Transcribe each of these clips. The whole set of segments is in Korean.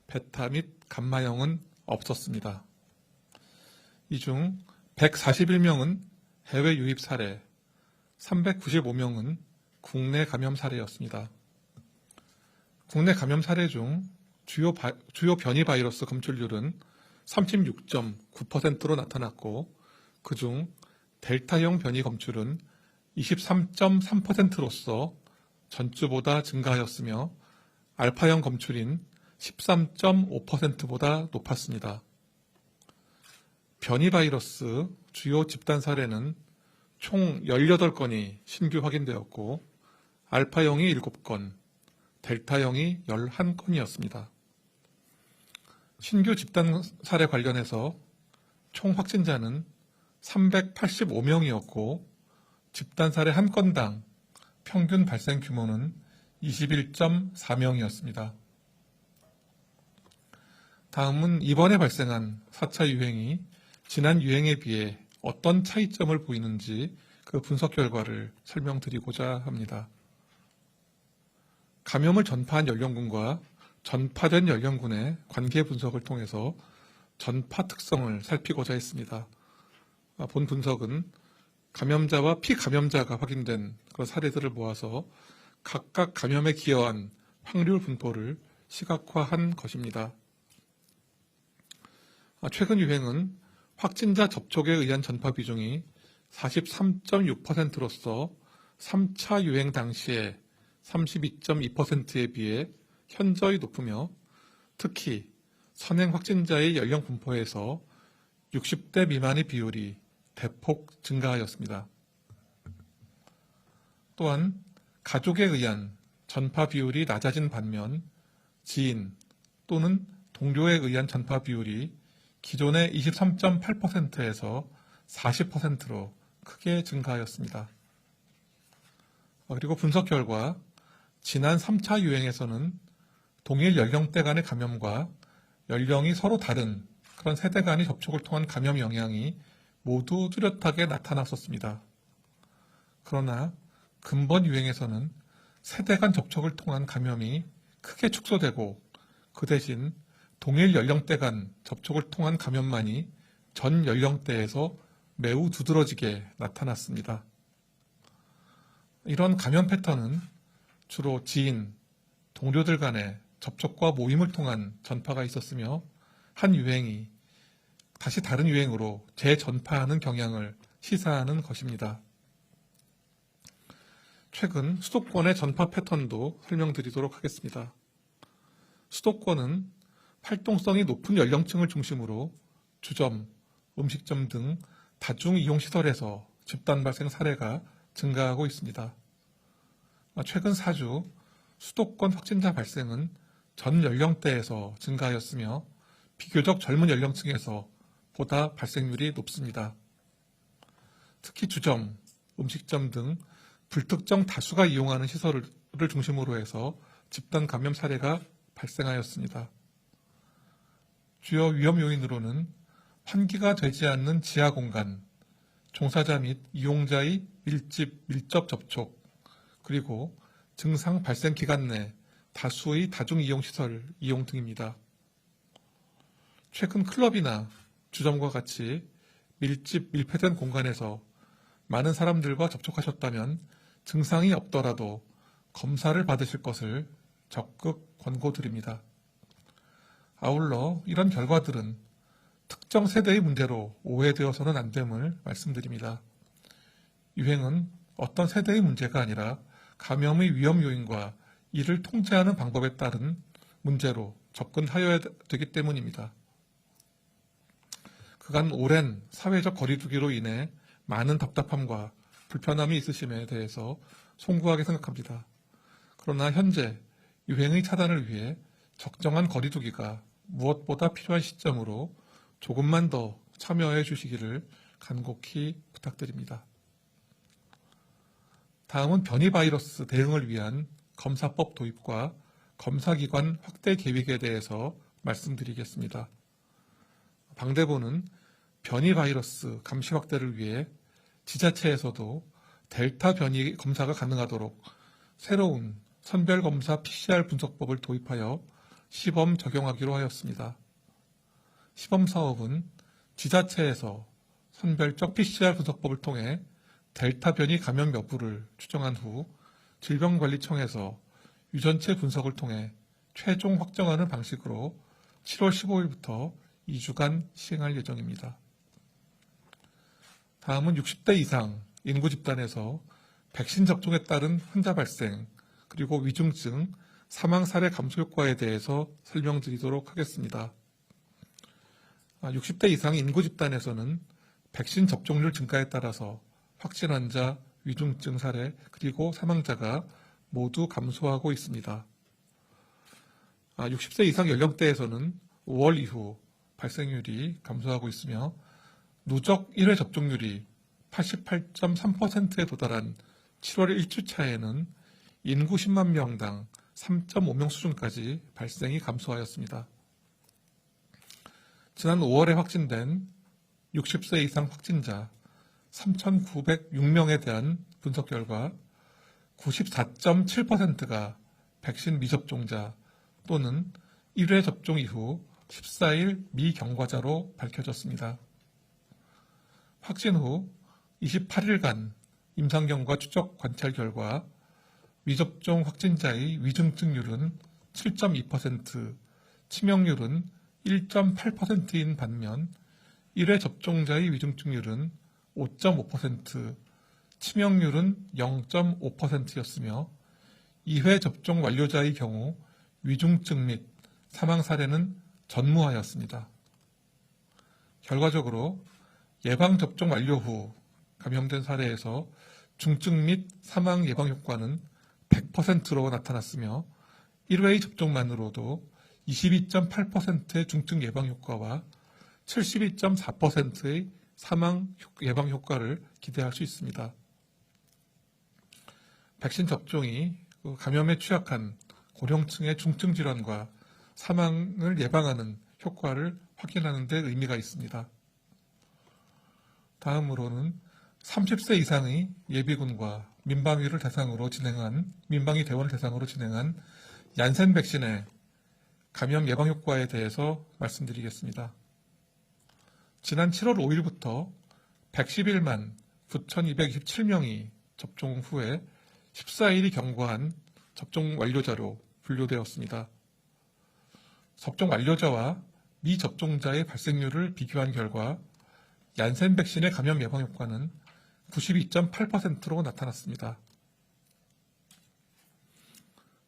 베타 및 감마형은 없었습니다. 이 중 141명은 해외 유입 사례, 395명은 국내 감염 사례였습니다. 국내 감염 사례 중 주요 변이 바이러스 검출률은 36.9%로 나타났고, 그중 델타형 변이 검출은 23.3%로서 전주보다 증가하였으며 알파형 검출인 13.5%보다 높았습니다. 변이 바이러스 주요 집단 사례는 총 18건이 신규 확인되었고, 알파형이 7건, 델타형이 11건이었습니다. 신규 집단 사례 관련해서 총 확진자는 385명이었고, 집단 사례 한 건당 평균 발생 규모는 21.4명이었습니다. 다음은 이번에 발생한 4차 유행이 지난 유행에 비해 어떤 차이점을 보이는지 그 분석 결과를 설명드리고자 합니다. 감염을 전파한 연령군과 전파된 연령군의 관계 분석을 통해서 전파 특성을 살피고자 했습니다. 본 분석은 감염자와 피감염자가 확인된 그런 사례들을 모아서 각각 감염에 기여한 확률 분포를 시각화한 것입니다. 최근 유행은 확진자 접촉에 의한 전파 비중이 43.6%로서 3차 유행 당시에 32.2%에 비해 현저히 높으며, 특히 선행 확진자의 연령 분포에서 60대 미만의 비율이 대폭 증가하였습니다. 또한 가족에 의한 전파 비율이 낮아진 반면 지인 또는 동료에 의한 전파 비율이 기존의 23.8%에서 40%로 크게 증가하였습니다. 그리고 분석 결과 지난 3차 유행에서는 동일 연령대 간의 감염과 연령이 서로 다른 그런 세대 간의 접촉을 통한 감염 영향이 모두 뚜렷하게 나타났었습니다. 그러나 근본 유행에서는 세대 간 접촉을 통한 감염이 크게 축소되고, 그 대신 동일 연령대 간 접촉을 통한 감염만이 전 연령대에서 매우 두드러지게 나타났습니다. 이런 감염 패턴은 주로 지인, 동료들 간의 접촉과 모임을 통한 전파가 있었으며, 한 유행이 다시 다른 유행으로 재전파하는 경향을 시사하는 것입니다. 최근 수도권의 전파 패턴도 설명드리도록 하겠습니다. 수도권은 활동성이 높은 연령층을 중심으로 주점, 음식점 등 다중이용시설에서 집단 발생 사례가 증가하고 있습니다. 최근 4주 수도권 확진자 발생은 전 연령대에서 증가하였으며 비교적 젊은 연령층에서 보다 발생률이 높습니다. 특히 주점, 음식점 등 불특정 다수가 이용하는 시설을 중심으로 해서 집단 감염 사례가 발생하였습니다. 주요 위험 요인으로는 환기가 되지 않는 지하 공간, 종사자 및 이용자의 밀접 접촉, 그리고 증상 발생 기간 내 다수의 다중이용시설 이용 등입니다. 최근 클럽이나 주점과 같이 밀폐된 공간에서 많은 사람들과 접촉하셨다면 증상이 없더라도 검사를 받으실 것을 적극 권고드립니다. 아울러 이런 결과들은 특정 세대의 문제로 오해되어서는 안 됨을 말씀드립니다. 유행은 어떤 세대의 문제가 아니라 감염의 위험 요인과 이를 통제하는 방법에 따른 문제로 접근하여야 되기 때문입니다. 그간 오랜 사회적 거리두기로 인해 많은 답답함과 불편함이 있으심에 대해서 송구하게 생각합니다. 그러나 현재 유행의 차단을 위해 적정한 거리두기가 무엇보다 필요한 시점으로 조금만 더 참여해 주시기를 간곡히 부탁드립니다. 다음은 변이 바이러스 대응을 위한 검사법 도입과 검사기관 확대 계획에 대해서 말씀드리겠습니다. 방대본은 변이 바이러스 감시 확대를 위해 지자체에서도 델타 변이 검사가 가능하도록 새로운 선별검사 PCR 분석법을 도입하여 시범 적용하기로 하였습니다. 시범 사업은 지자체에서 선별적 PCR 분석법을 통해 델타 변이 감염 여부를 추정한 후 질병관리청에서 유전체 분석을 통해 최종 확정하는 방식으로 7월 15일부터 2주간 시행할 예정입니다. 다음은 60대 이상 인구 집단에서 백신 접종에 따른 환자 발생, 그리고 위중증, 사망 사례 감소 효과에 대해서 설명드리도록 하겠습니다. 60대 이상 인구 집단에서는 백신 접종률 증가에 따라서 확진 환자, 위중증 사례, 그리고 사망자가 모두 감소하고 있습니다. 60세 이상 연령대에서는 5월 이후 발생률이 감소하고 있으며 누적 1회 접종률이 88.3%에 도달한 7월 1주차에는 인구 10만 명당 3.5명 수준까지 발생이 감소하였습니다. 지난 5월에 확진된 60세 이상 확진자 3,906명에 대한 분석 결과 94.7%가 백신 미접종자 또는 1회 접종 이후 14일 미경과자로 밝혀졌습니다. 확진 후 28일간 임상경과 추적 관찰 결과 미접종 확진자의 위중증률은 7.2%, 치명률은 1.8%인 반면 1회 접종자의 위중증률은 5.5%, 치명률은 0.5%였으며 2회 접종 완료자의 경우 위중증 및 사망 사례는 전무하였습니다. 결과적으로 예방접종 완료 후 감염된 사례에서 중증 및 사망 예방 효과는 100%로 나타났으며 1회의 접종만으로도 22.8%의 중증 예방 효과와 72.4%의 사망 예방 효과를 기대할 수 있습니다. 백신 접종이 감염에 취약한 고령층의 중증 질환과 사망을 예방하는 효과를 확인하는 데 의미가 있습니다. 다음으로는 30세 이상의 예비군과 민방위 대원을 대상으로 진행한 얀센 백신의 감염 예방 효과에 대해서 말씀드리겠습니다. 지난 7월 5일부터 111만 9,227명이 접종 후에 14일이 경과한 접종 완료자로 분류되었습니다. 접종 완료자와 미접종자의 발생률을 비교한 결과 얀센 백신의 감염 예방 효과는 92.8%로 나타났습니다.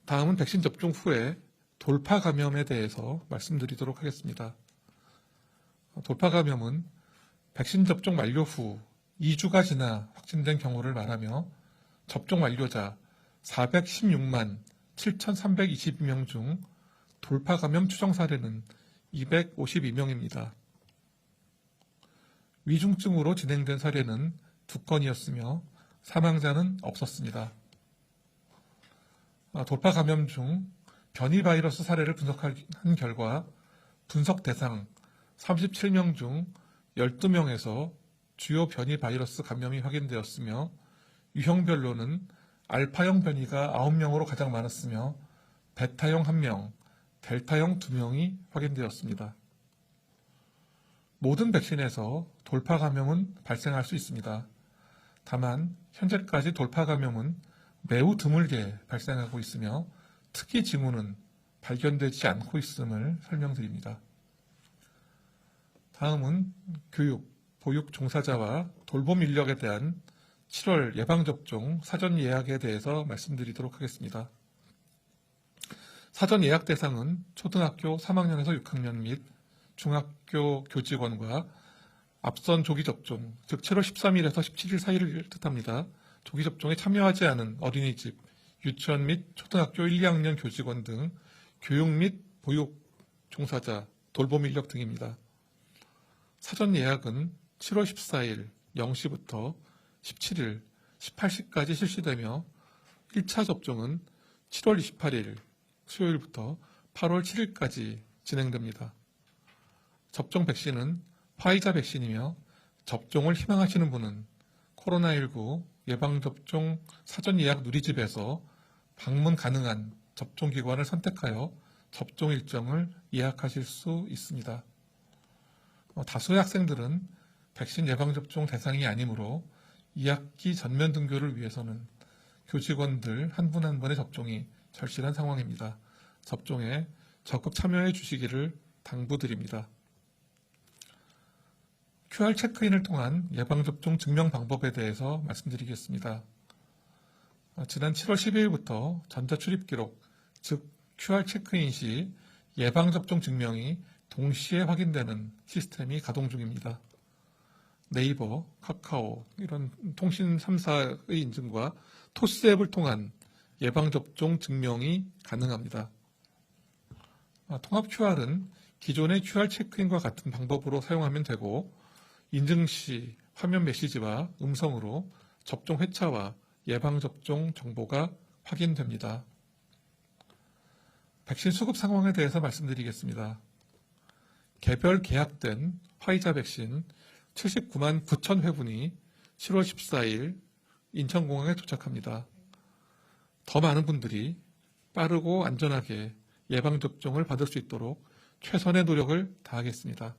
다음은 백신 접종 후에 돌파 감염에 대해서 말씀드리도록 하겠습니다. 돌파 감염은 백신 접종 완료 후 2주가 지나 확진된 경우를 말하며 접종 완료자 416만 7,322명 중 돌파 감염 추정 사례는 252명입니다. 위중증으로 진행된 사례는 2건이었으며 사망자는 없었습니다. 돌파 감염 중 변이 바이러스 사례를 분석한 결과 분석 대상 37명 중 12명에서 주요 변이 바이러스 감염이 확인되었으며 유형별로는 알파형 변이가 9명으로 가장 많았으며 베타형 1명, 델타형 2명이 확인되었습니다. 모든 백신에서 돌파 감염은 발생할 수 있습니다. 다만 현재까지 돌파 감염은 매우 드물게 발생하고 있으며 특이 징후는 발견되지 않고 있음을 설명드립니다. 다음은 교육, 보육 종사자와 돌봄 인력에 대한 7월 예방접종 사전 예약에 대해서 말씀드리도록 하겠습니다. 사전 예약 대상은 초등학교 3학년에서 6학년 및 중학교 교직원과 앞선 조기 접종, 즉 7월 13일에서 17일 사이를 뜻합니다. 조기 접종에 참여하지 않은 어린이집, 유치원 및 초등학교 1, 2학년 교직원 등 교육 및 보육 종사자, 돌봄 인력 등입니다. 사전 예약은 7월 14일 0시부터 17일 18시까지 실시되며 1차 접종은 7월 28일 수요일부터 8월 7일까지 진행됩니다. 접종 백신은 화이자 백신이며 접종을 희망하시는 분은 코로나19 예방접종 사전 예약 누리집에서 방문 가능한 접종기관을 선택하여 접종 일정을 예약하실 수 있습니다. 다수의 학생들은 백신 예방접종 대상이 아니므로 2학기 전면 등교를 위해서는 교직원들 한 분 한 분의 접종이 절실한 상황입니다. 접종에 적극 참여해 주시기를 당부드립니다. QR 체크인을 통한 예방접종 증명 방법에 대해서 말씀드리겠습니다. 지난 7월 12일부터 전자출입기록, 즉 QR 체크인 시 예방접종 증명이 동시에 확인되는 시스템이 가동 중입니다. 네이버, 카카오 이런 통신 3사의 인증과 토스 앱을 통한 예방접종 증명이 가능합니다. 통합 QR은 기존의 QR 체크인과 같은 방법으로 사용하면 되고 인증 시 화면 메시지와 음성으로 접종 회차와 예방접종 정보가 확인됩니다. 백신 수급 상황에 대해서 말씀드리겠습니다. 개별 계약된 화이자 백신 79만 9천 회분이 7월 14일 인천공항에 도착합니다. 더 많은 분들이 빠르고 안전하게 예방접종을 받을 수 있도록 최선의 노력을 다하겠습니다.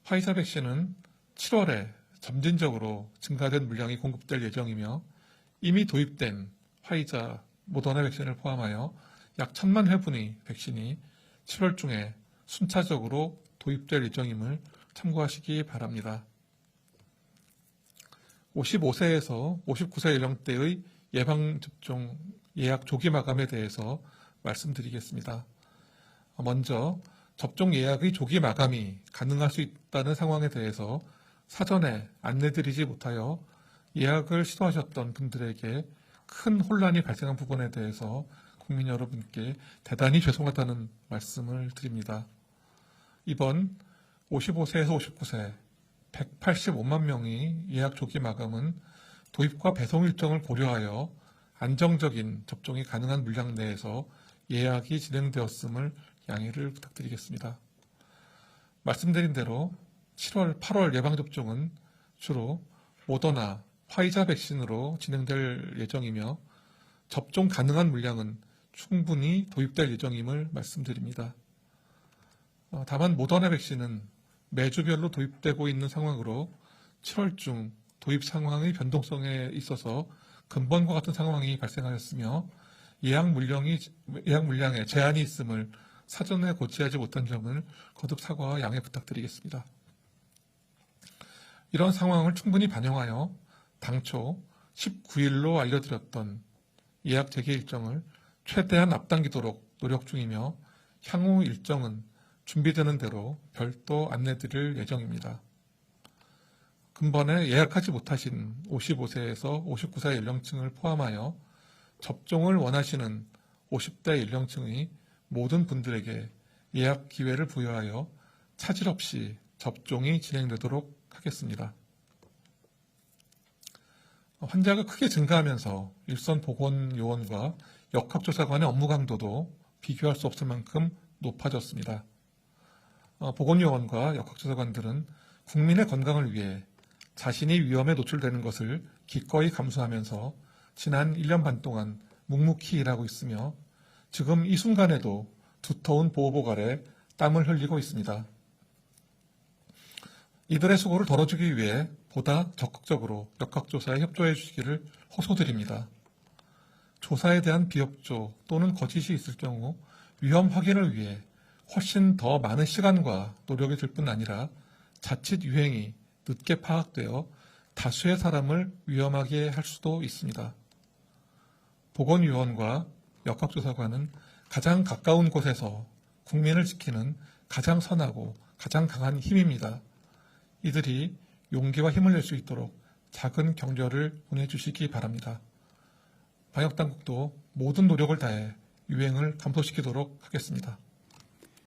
화이자 백신은 7월에 점진적으로 증가된 물량이 공급될 예정이며 이미 도입된 화이자, 모더나 백신을 포함하여 약 1,000만 회분의 백신이 7월 중에 순차적으로 도입될 예정임을 참고하시기 바랍니다. 55세에서 59세 연령대의 예방접종 예약 조기 마감에 대해서 말씀드리겠습니다. 먼저 접종 예약의 조기 마감이 가능할 수 있다는 상황에 대해서 사전에 안내드리지 못하여 예약을 시도하셨던 분들에게 큰 혼란이 발생한 부분에 대해서 국민 여러분께 대단히 죄송하다는 말씀을 드립니다. 이번 55세에서 59세 185만 명의 예약 조기 마감은 도입과 배송 일정을 고려하여 안정적인 접종이 가능한 물량 내에서 예약이 진행되었음을 양해를 부탁드리겠습니다. 말씀드린 대로 7월, 8월 예방접종은 주로 모더나, 화이자 백신으로 진행될 예정이며 접종 가능한 물량은 충분히 도입될 예정임을 말씀드립니다. 다만 모더나 백신은 매주별로 도입되고 있는 상황으로 7월 중 도입 상황의 변동성에 있어서 근본과 같은 상황이 발생하였으며 예약 물량에 제한이 있음을 사전에 고치하지 못한 점을 거듭 사과와 양해 부탁드리겠습니다. 이런 상황을 충분히 반영하여 당초 19일로 알려드렸던 예약 재개 일정을 최대한 앞당기도록 노력 중이며 향후 일정은 준비되는 대로 별도 안내드릴 예정입니다. 근본에 예약하지 못하신 55세에서 59세 연령층을 포함하여 접종을 원하시는 50대 연령층의 모든 분들에게 예약 기회를 부여하여 차질 없이 접종이 진행되도록 하겠습니다. 환자가 크게 증가하면서 일선 보건요원과 역학조사관의 업무 강도도 비교할 수 없을 만큼 높아졌습니다. 보건요원과 역학조사관들은 국민의 건강을 위해 자신이 위험에 노출되는 것을 기꺼이 감수하면서 지난 1년 반 동안 묵묵히 일하고 있으며 지금 이 순간에도 두터운 보호복 아래 땀을 흘리고 있습니다. 이들의 수고를 덜어주기 위해 보다 적극적으로 역학조사에 협조해 주시기를 호소드립니다. 조사에 대한 비협조 또는 거짓이 있을 경우 위험 확인을 위해 훨씬 더 많은 시간과 노력이 들 뿐 아니라 자칫 유행이 늦게 파악되어 다수의 사람을 위험하게 할 수도 있습니다. 보건요원과 역학조사관은 가장 가까운 곳에서 국민을 지키는 가장 선하고 가장 강한 힘입니다. 이들이 용기와 힘을 낼 수 있도록 작은 격려를 보내주시기 바랍니다. 방역당국도 모든 노력을 다해 유행을 감소시키도록 하겠습니다.